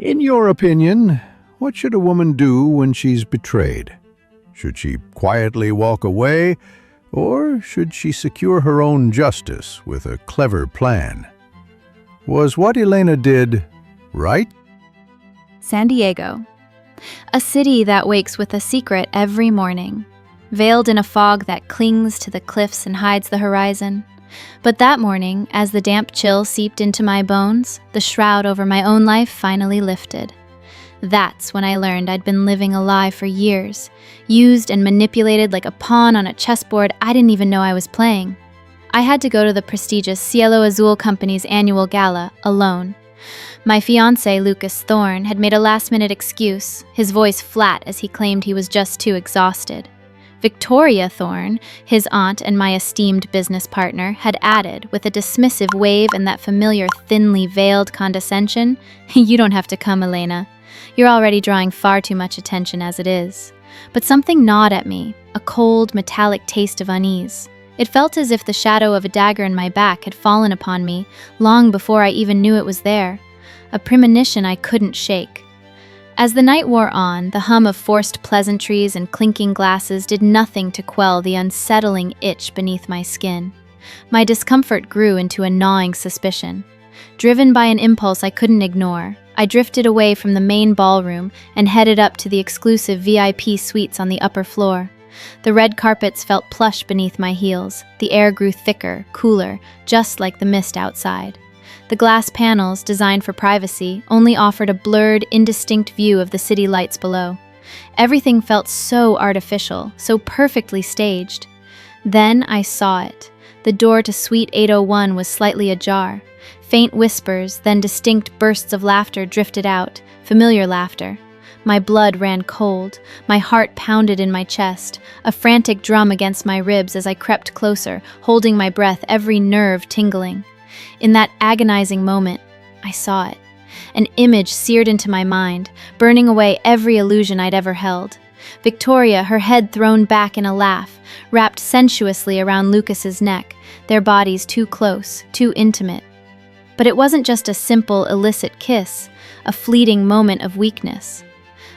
In your opinion, what should a woman do when she's betrayed? Should she quietly walk away, or should she secure her own justice with a clever plan? Was what Elena did right? San Diego, a city that wakes with a secret every morning, veiled in a fog that clings to the cliffs and hides the horizon. But that morning, as the damp chill seeped into my bones, the shroud over my own life finally lifted. That's when I learned I'd been living a lie for years, used and manipulated like a pawn on a chessboard I didn't even know I was playing. I had to go to the prestigious Cielo Azul Company's annual gala alone. My fiancé, Lucas Thorne, had made a last-minute excuse, his voice flat as he claimed he was just too exhausted. Victoria Thorne, his aunt and my esteemed business partner, had added, with a dismissive wave and that familiar thinly veiled condescension, "You don't have to come, Elena. You're already drawing far too much attention as it is." But something gnawed at me, a cold, metallic taste of unease. It felt as if the shadow of a dagger in my back had fallen upon me long before I even knew it was there, a premonition I couldn't shake. As the night wore on, the hum of forced pleasantries and clinking glasses did nothing to quell the unsettling itch beneath my skin. My discomfort grew into a gnawing suspicion. Driven by an impulse I couldn't ignore, I drifted away from the main ballroom and headed up to the exclusive VIP suites on the upper floor. The red carpets felt plush beneath my heels. The air grew thicker, cooler, just like the mist outside. The glass panels, designed for privacy, only offered a blurred, indistinct view of the city lights below. Everything felt so artificial, so perfectly staged. Then I saw it. The door to Suite 801 was slightly ajar. Faint whispers, then distinct bursts of laughter drifted out, familiar laughter. My blood ran cold, my heart pounded in my chest, a frantic drum against my ribs as I crept closer, holding my breath, every nerve tingling. In that agonizing moment, I saw it. An image seared into my mind, burning away every illusion I'd ever held. Victoria, her head thrown back in a laugh, wrapped sensuously around Lucas's neck, their bodies too close, too intimate. But it wasn't just a simple, illicit kiss, a fleeting moment of weakness.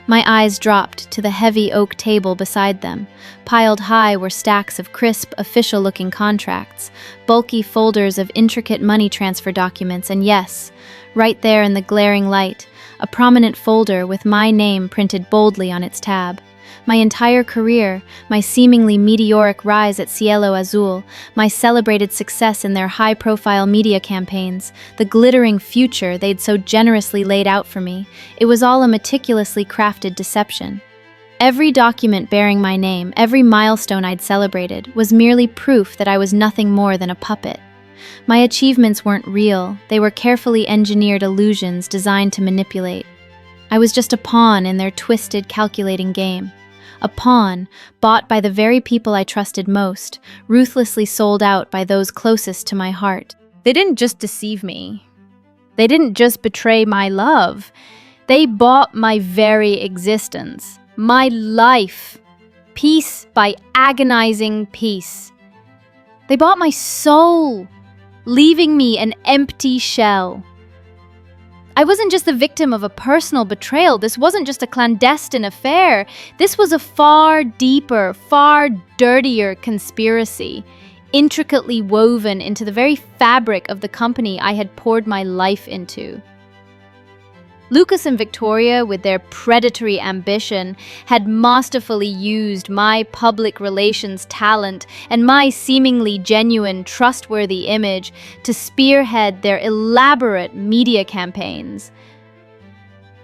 My eyes dropped to the heavy oak table beside them. Piled high were stacks of crisp, official-looking contracts, bulky folders of intricate money transfer documents, and yes, right there in the glaring light, a prominent folder with my name printed boldly on its tab. My entire career, my seemingly meteoric rise at Cielo Azul, my celebrated success in their high-profile media campaigns, the glittering future they'd so generously laid out for me, it was all a meticulously crafted deception. Every document bearing my name, every milestone I'd celebrated, was merely proof that I was nothing more than a puppet. My achievements weren't real, they were carefully engineered illusions designed to manipulate. I was just a pawn in their twisted, calculating game. A pawn, bought by the very people I trusted most, ruthlessly sold out by those closest to my heart. They didn't just deceive me. They didn't just betray my love. They bought my very existence, my life, piece by agonizing piece. They bought my soul, leaving me an empty shell. I wasn't just the victim of a personal betrayal. This wasn't just a clandestine affair. This was a far deeper, far dirtier conspiracy, intricately woven into the very fabric of the company I had poured my life into. Lucas and Victoria, with their predatory ambition, had masterfully used my public relations talent and my seemingly genuine, trustworthy image to spearhead their elaborate media campaigns.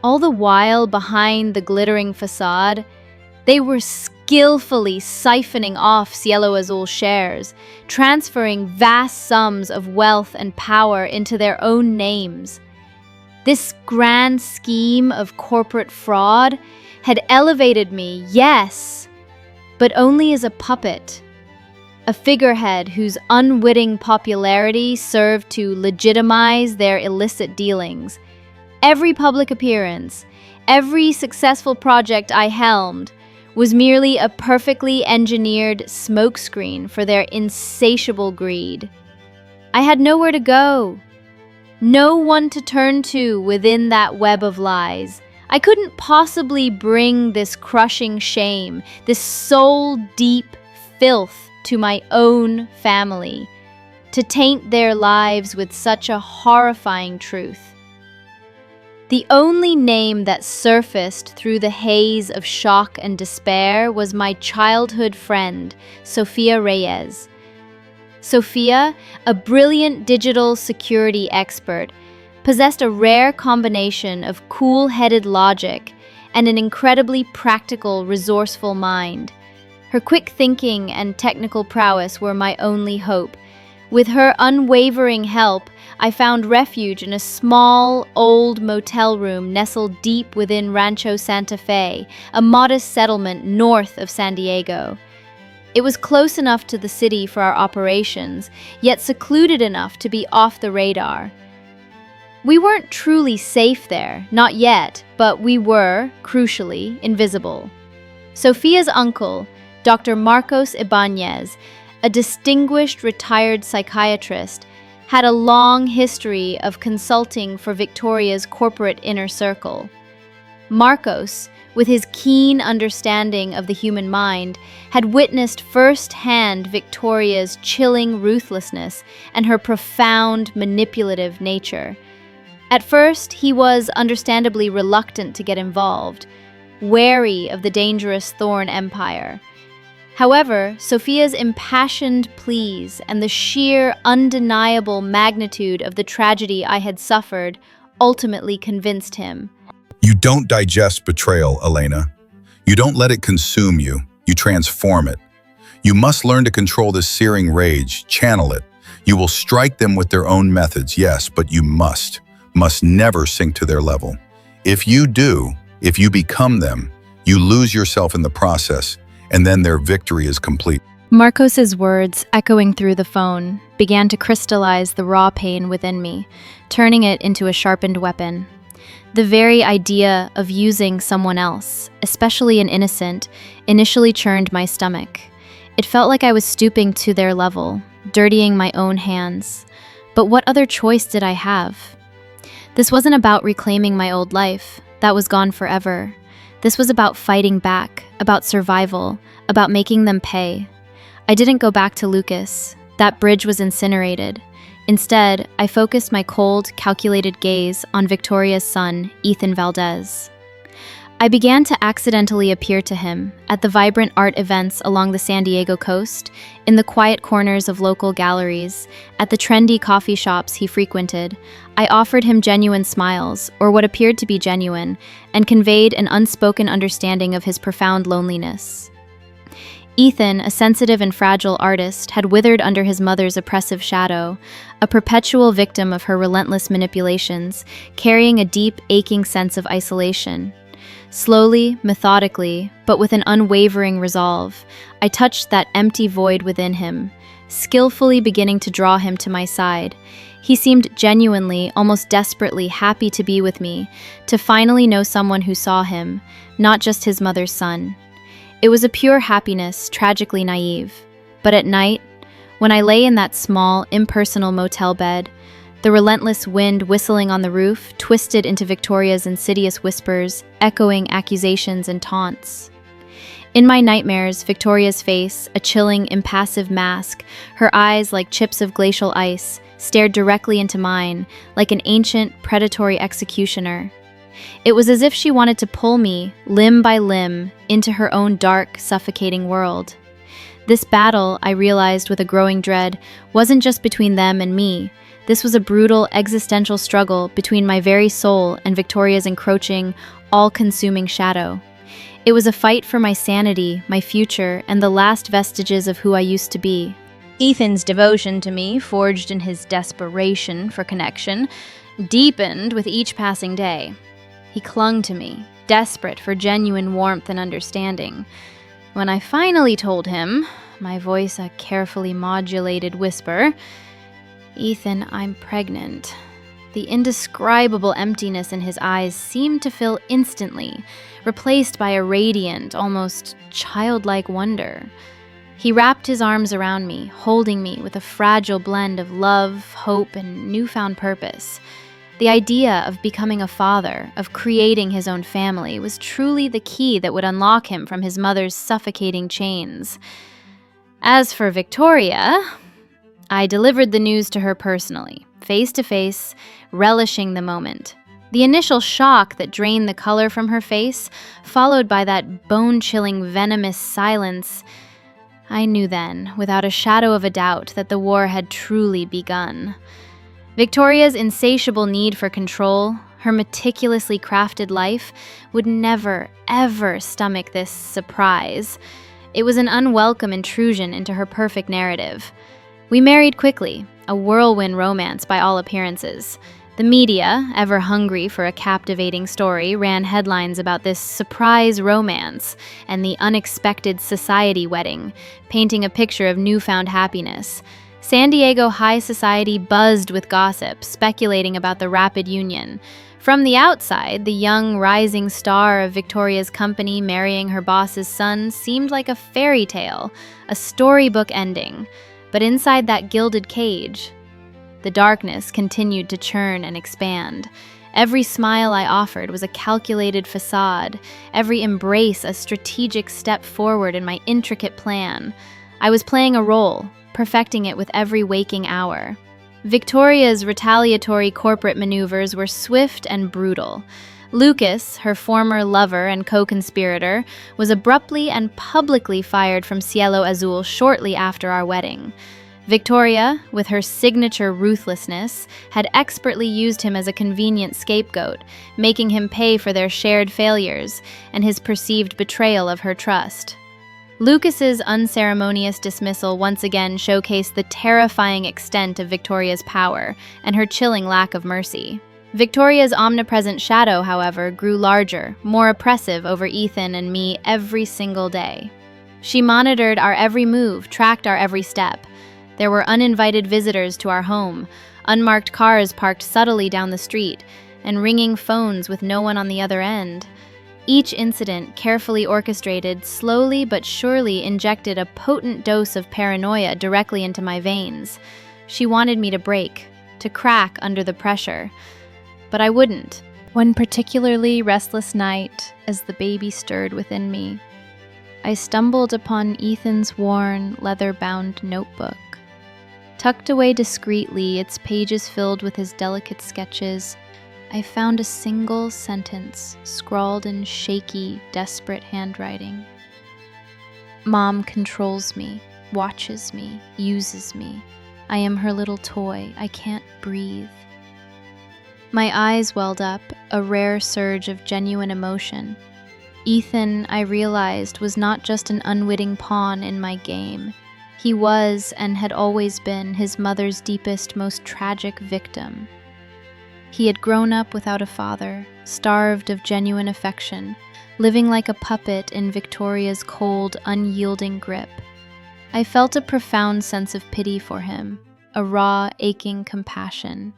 All the while, behind the glittering facade, they were skillfully siphoning off Cielo Azul shares, transferring vast sums of wealth and power into their own names. This grand scheme of corporate fraud had elevated me, yes, but only as a puppet, a figurehead whose unwitting popularity served to legitimize their illicit dealings. Every public appearance, every successful project I helmed, was merely a perfectly engineered smokescreen for their insatiable greed. I had nowhere to go. no one to turn to within that web of lies. I couldn't possibly bring this crushing shame, this soul-deep filth to my own family, to taint their lives with such a horrifying truth. The only name that surfaced through the haze of shock and despair was my childhood friend, Sophia Reyes. Sophia, a brilliant digital security expert, possessed a rare combination of cool-headed logic and an incredibly practical, resourceful mind. Her quick thinking and technical prowess were my only hope. With her unwavering help, I found refuge in a small, old motel room nestled deep within Rancho Santa Fe, a modest settlement north of San Diego. It was close enough to the city for our operations, yet secluded enough to be off the radar. We weren't truly safe there, not yet, but we were, crucially, invisible. Sophia's uncle, Dr. Marcos Ibanez, a distinguished retired psychiatrist, had a long history of consulting for Victoria's corporate inner circle. Marcos, with his keen understanding of the human mind, had witnessed firsthand Victoria's chilling ruthlessness and her profound manipulative nature. At first, he was understandably reluctant to get involved, wary of the dangerous Thorn Empire. However, Sophia's impassioned pleas and the sheer, undeniable magnitude of the tragedy I had suffered ultimately convinced him. You don't digest betrayal, Elena. You don't let it consume you. You transform it. You must learn to control this searing rage, channel it. You will strike them with their own methods, yes, but you must never sink to their level. If you do, if you become them, you lose yourself in the process, and then their victory is complete. Marcos's words, echoing through the phone, began to crystallize the raw pain within me, turning it into a sharpened weapon. The very idea of using someone else, especially an innocent, initially churned my stomach. It felt like I was stooping to their level, dirtying my own hands. But what other choice did I have? This wasn't about reclaiming my old life. That was gone forever. This was about fighting back, about survival, about making them pay. I didn't go back to Lucas. That bridge was incinerated. Instead, I focused my cold, calculated gaze on Victoria's son, Ethan Valdez. I began to accidentally appear to him at the vibrant art events along the San Diego coast, in the quiet corners of local galleries, at the trendy coffee shops he frequented. I offered him genuine smiles, or what appeared to be genuine, and conveyed an unspoken understanding of his profound loneliness. Ethan, a sensitive and fragile artist, had withered under his mother's oppressive shadow, a perpetual victim of her relentless manipulations, carrying a deep, aching sense of isolation. Slowly, methodically, but with an unwavering resolve, I touched that empty void within him, skillfully beginning to draw him to my side. He seemed genuinely, almost desperately happy to be with me, to finally know someone who saw him, not just his mother's son. It was a pure happiness, tragically naive. But at night, when I lay in that small, impersonal motel bed, the relentless wind whistling on the roof twisted into Victoria's insidious whispers, echoing accusations and taunts. In my nightmares, Victoria's face, a chilling, impassive mask, her eyes like chips of glacial ice, stared directly into mine, like an ancient, predatory executioner. It was as if she wanted to pull me, limb by limb, into her own dark, suffocating world. This battle, I realized with a growing dread, wasn't just between them and me. This was a brutal, existential struggle between my very soul and Victoria's encroaching, all-consuming shadow. It was a fight for my sanity, my future, and the last vestiges of who I used to be. Ethan's devotion to me, forged in his desperation for connection, deepened with each passing day. He clung to me, desperate for genuine warmth and understanding. When I finally told him, my voice a carefully modulated whisper, "Ethan, I'm pregnant," the indescribable emptiness in his eyes seemed to fill instantly, replaced by a radiant, almost childlike wonder. He wrapped his arms around me, holding me with a fragile blend of love, hope, and newfound purpose. The idea of becoming a father, of creating his own family, was truly the key that would unlock him from his mother's suffocating chains. As for Victoria, I delivered the news to her personally, face to face, relishing the moment. The initial shock that drained the color from her face, followed by that bone-chilling, venomous silence. I knew then, without a shadow of a doubt, that the war had truly begun. Victoria's insatiable need for control, her meticulously crafted life, would never, ever stomach this surprise. It was an unwelcome intrusion into her perfect narrative. We married quickly, a whirlwind romance by all appearances. The media, ever hungry for a captivating story, ran headlines about this surprise romance and the unexpected society wedding, painting a picture of newfound happiness. San Diego high society buzzed with gossip, speculating about the rapid union. From the outside, the young, rising star of Victoria's company marrying her boss's son seemed like a fairy tale, a storybook ending. But inside that gilded cage, the darkness continued to churn and expand. Every smile I offered was a calculated facade, every embrace a strategic step forward in my intricate plan. I was playing a role, perfecting it with every waking hour. Victoria's retaliatory corporate maneuvers were swift and brutal. Lucas, her former lover and co-conspirator, was abruptly and publicly fired from Cielo Azul shortly after our wedding. Victoria, with her signature ruthlessness, had expertly used him as a convenient scapegoat, making him pay for their shared failures and his perceived betrayal of her trust. Lucas's unceremonious dismissal once again showcased the terrifying extent of Victoria's power and her chilling lack of mercy. Victoria's omnipresent shadow, however, grew larger, more oppressive over Ethan and me every single day. She monitored our every move, tracked our every step. There were uninvited visitors to our home, unmarked cars parked subtly down the street, and ringing phones with no one on the other end. Each incident, carefully orchestrated, slowly but surely injected a potent dose of paranoia directly into my veins. She wanted me to break, to crack under the pressure. But I wouldn't. One particularly restless night, as the baby stirred within me, I stumbled upon Ethan's worn, leather-bound notebook. Tucked away discreetly, its pages filled with his delicate sketches, I found a single sentence scrawled in shaky, desperate handwriting. Mom controls me, watches me, uses me. I am her little toy. I can't breathe. My eyes welled up, a rare surge of genuine emotion. Ethan, I realized, was not just an unwitting pawn in my game. He was, and had always been, his mother's deepest, most tragic victim. He had grown up without a father, starved of genuine affection, living like a puppet in Victoria's cold, unyielding grip. I felt a profound sense of pity for him, a raw, aching compassion.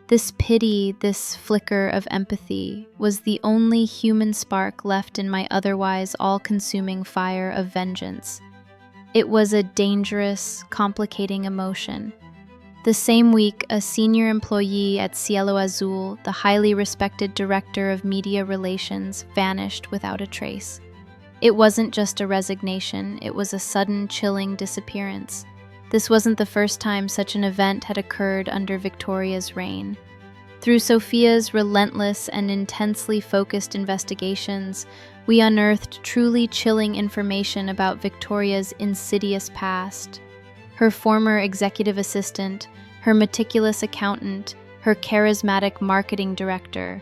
This pity, this flicker of empathy, was the only human spark left in my otherwise all-consuming fire of vengeance. It was a dangerous, complicating emotion. The same week, a senior employee at Cielo Azul, the highly respected director of media relations, vanished without a trace. It wasn't just a resignation, it was a sudden, chilling disappearance. This wasn't the first time such an event had occurred under Victoria's reign. Through Sophia's relentless and intensely focused investigations, we unearthed truly chilling information about Victoria's insidious past. Her former executive assistant, her meticulous accountant, her charismatic marketing director.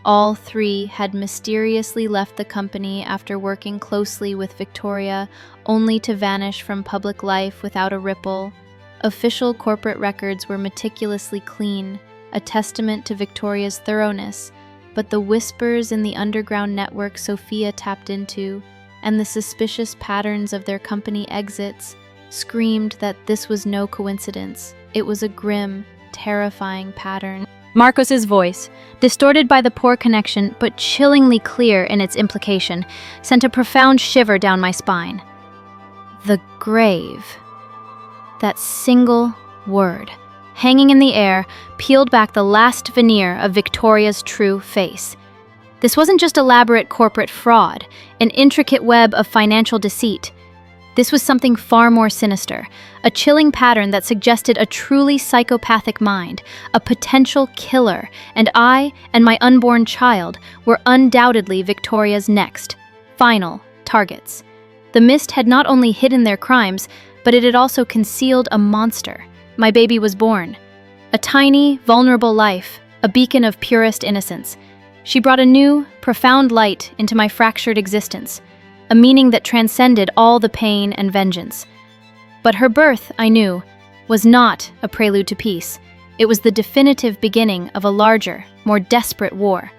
All three had mysteriously left the company after working closely with Victoria, only to vanish from public life without a ripple. Official corporate records were meticulously clean, a testament to Victoria's thoroughness, but the whispers in the underground network Sophia tapped into, and the suspicious patterns of their company exits, screamed that this was no coincidence. It was a grim, terrifying pattern. Marcos's voice, distorted by the poor connection but chillingly clear in its implication, sent a profound shiver down my spine. The grave. That single word, hanging in the air, peeled back the last veneer of Victoria's true face. This wasn't just elaborate corporate fraud, an intricate web of financial deceit. This was something far more sinister, a chilling pattern that suggested a truly psychopathic mind, a potential killer, and I and my unborn child were undoubtedly Victoria's next, final targets. The mist had not only hidden their crimes, but it had also concealed a monster. My baby was born. A tiny, vulnerable life, a beacon of purest innocence. She brought a new, profound light into my fractured existence, a meaning that transcended all the pain and vengeance. But her birth, I knew, was not a prelude to peace. It was the definitive beginning of a larger, more desperate war.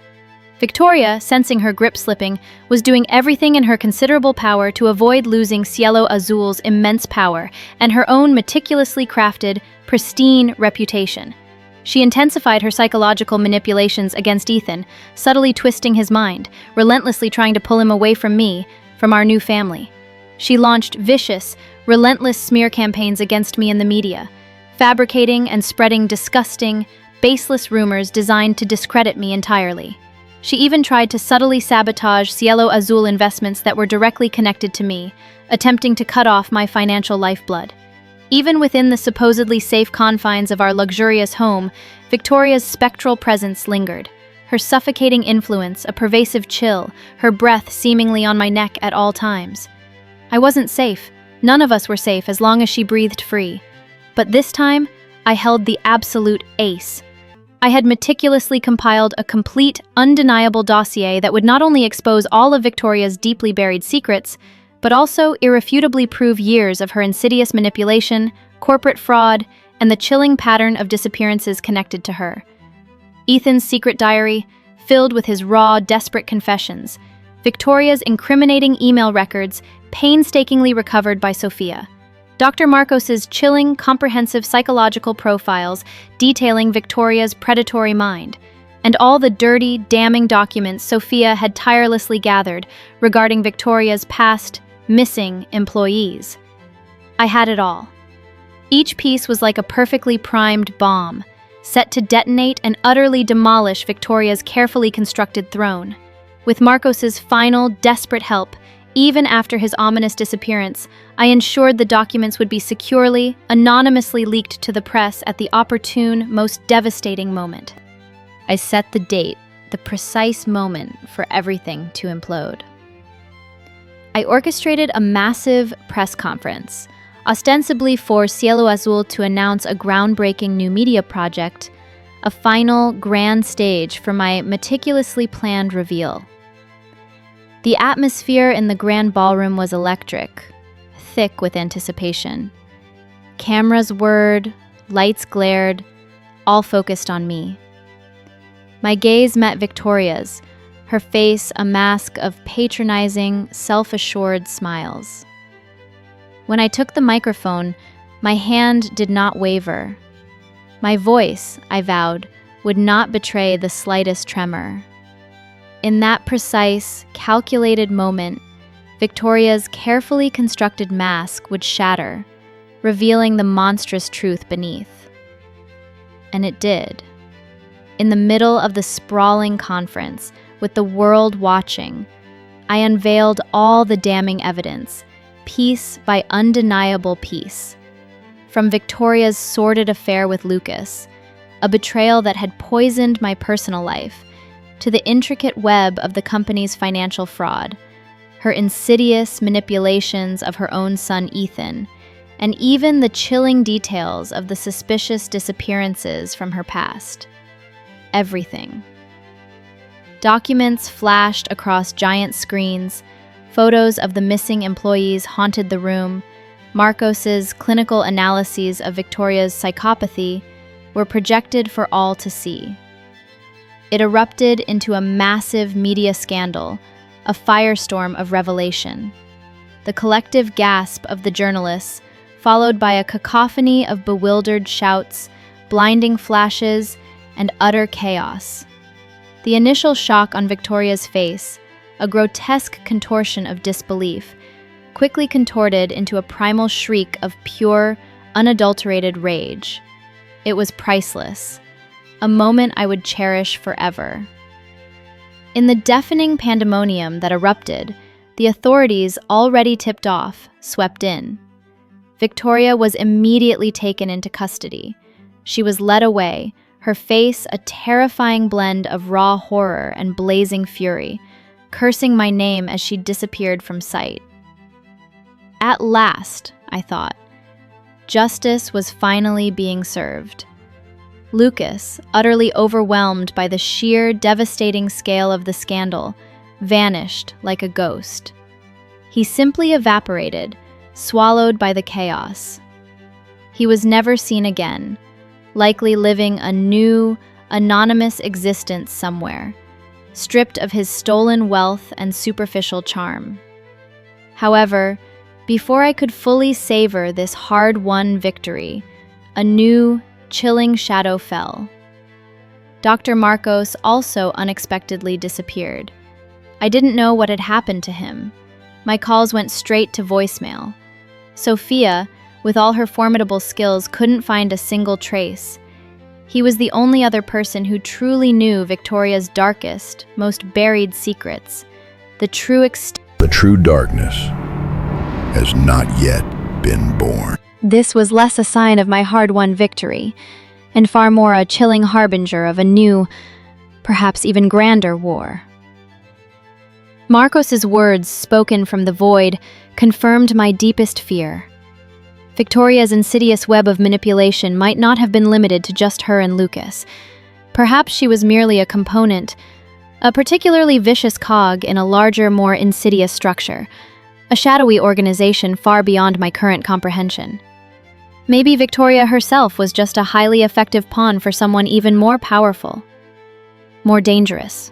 Victoria, sensing her grip slipping, was doing everything in her considerable power to avoid losing Cielo Azul's immense power and her own meticulously crafted, pristine reputation. She intensified her psychological manipulations against Ethan, subtly twisting his mind, relentlessly trying to pull him away from me, from our new family. She launched vicious, relentless smear campaigns against me in the media, fabricating and spreading disgusting, baseless rumors designed to discredit me entirely. She even tried to subtly sabotage Cielo Azul investments that were directly connected to me, attempting to cut off my financial lifeblood. Even within the supposedly safe confines of our luxurious home, Victoria's spectral presence lingered. Her suffocating influence, a pervasive chill, her breath seemingly on my neck at all times. I wasn't safe. None of us were safe as long as she breathed free. But this time, I held the absolute ace. I had meticulously compiled a complete, undeniable dossier that would not only expose all of Victoria's deeply buried secrets, but also irrefutably prove years of her insidious manipulation, corporate fraud, and the chilling pattern of disappearances connected to her. Ethan's secret diary, filled with his raw, desperate confessions. Victoria's incriminating email records, painstakingly recovered by Sophia. Dr. Marcos's chilling, comprehensive psychological profiles detailing Victoria's predatory mind, and all the dirty, damning documents Sophia had tirelessly gathered regarding Victoria's past, missing employees. I had it all. Each piece was like a perfectly primed bomb, set to detonate and utterly demolish Victoria's carefully constructed throne. With Marcos's final, desperate help, even after his ominous disappearance, I ensured the documents would be securely, anonymously leaked to the press at the opportune, most devastating moment. I set the date, the precise moment for everything to implode. I orchestrated a massive press conference, ostensibly for Cielo Azul to announce a groundbreaking new media project, a final, grand stage for my meticulously planned reveal. The atmosphere in the grand ballroom was electric, thick with anticipation. Cameras whirred, lights glared, all focused on me. My gaze met Victoria's, her face a mask of patronizing, self-assured smiles. When I took the microphone, my hand did not waver. My voice, I vowed, would not betray the slightest tremor. In that precise, calculated moment, Victoria's carefully constructed mask would shatter, revealing the monstrous truth beneath. And it did. In the middle of the sprawling conference, with the world watching, I unveiled all the damning evidence, piece by undeniable piece. From Victoria's sordid affair with Lucas, a betrayal that had poisoned my personal life, to the intricate web of the company's financial fraud, her insidious manipulations of her own son Ethan, and even the chilling details of the suspicious disappearances from her past. Everything. Documents flashed across giant screens, photos of the missing employees haunted the room, Marcos's clinical analyses of Victoria's psychopathy were projected for all to see. It erupted into a massive media scandal, a firestorm of revelation. The collective gasp of the journalists, followed by a cacophony of bewildered shouts, blinding flashes, and utter chaos. The initial shock on Victoria's face, a grotesque contortion of disbelief, quickly contorted into a primal shriek of pure, unadulterated rage. It was priceless, a moment I would cherish forever. In the deafening pandemonium that erupted, the authorities, already tipped off, swept in. Victoria was immediately taken into custody. She was led away, her face a terrifying blend of raw horror and blazing fury, cursing my name as she disappeared from sight. At last, I thought, justice was finally being served. Lucas, utterly overwhelmed by the sheer, devastating scale of the scandal, vanished like a ghost. He simply evaporated, swallowed by the chaos. He was never seen again, likely living a new, anonymous existence somewhere, stripped of his stolen wealth and superficial charm. However, before I could fully savor this hard-won victory, a new, chilling shadow fell. Dr. Marcos also unexpectedly disappeared. I didn't know what had happened to him. My calls went straight to voicemail. Sophia, with all her formidable skills, couldn't find a single trace. He was the only other person who truly knew Victoria's darkest, most buried secrets. The true darkness has not yet been born. This was less a sign of my hard-won victory, and far more a chilling harbinger of a new, perhaps even grander war. Marcos's words, spoken from the void, confirmed my deepest fear. Victoria's insidious web of manipulation might not have been limited to just her and Lucas. Perhaps she was merely a component, a particularly vicious cog in a larger, more insidious structure, a shadowy organization far beyond my current comprehension. Maybe Victoria herself was just a highly effective pawn for someone even more powerful, more dangerous.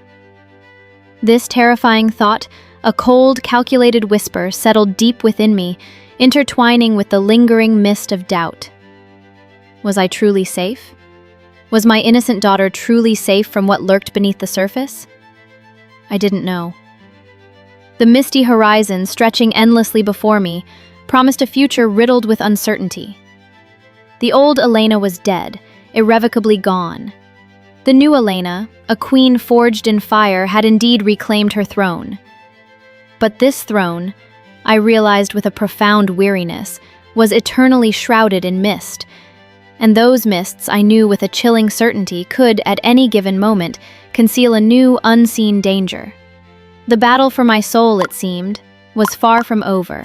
This terrifying thought, a cold, calculated whisper, settled deep within me, intertwining with the lingering mist of doubt. Was I truly safe? Was my innocent daughter truly safe from what lurked beneath the surface? I didn't know. The misty horizon, stretching endlessly before me, promised a future riddled with uncertainty. The old Elena was dead, irrevocably gone. The new Elena, a queen forged in fire, had indeed reclaimed her throne. But this throne, I realized with a profound weariness, was eternally shrouded in mist, and those mists, I knew with a chilling certainty, could, at any given moment, conceal a new, unseen danger. The battle for my soul, it seemed, was far from over.